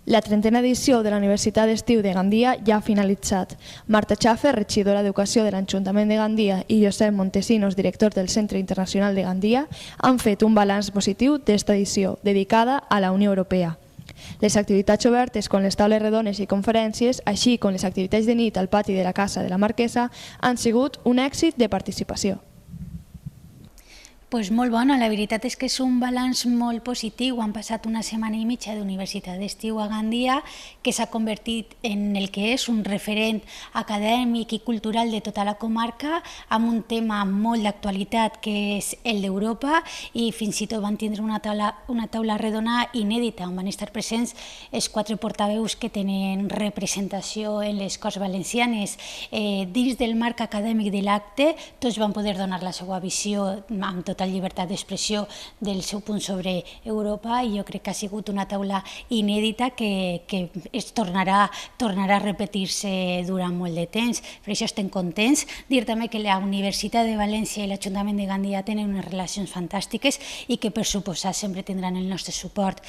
La 30a edició de la Universitat d'Estiu de Gandia ja ha finalitzat. Marta Schaffer, regidora d'Educació de l'Ajuntament de Gandia, i Josep Montesinos, director del Centre Internacional de Gandia, han fet un balanç positiu d'esta edició, dedicada a la Unió Europea. Les activitats obertes com les taules rodones i conferències, així com les activitats de nit al pati de la Casa de la Marquesa, han sigut un èxit de participació. Pues molt bona, la veritat és que és un balanç molt positiu. Han passat una setmana i mitja d'Universitat d'Estiu a Gandia, que s'ha convertit en el que és un referent acadèmic i cultural de tota la comarca, amb un tema molt d'actualitat que és el d'Europa, i fins i tot van tindre una taula redona inèdita on van estar presents els 4 portaveus que tenen representació en les Corts Valencianes. Dins del marc acadèmic de l'acte, tots van poder donar la seva visió amb tota llibertat d'expressió del seu punt sobre Europa, i jo crec que ha sigut una taula inèdita que es tornarà a repetir-se durant molt de temps. Per això estem contents. Dir també que la Universitat de València i l'Ajuntament de Gandia tenen unes relacions fantàstiques i que per suposar sempre tindran el nostre suport.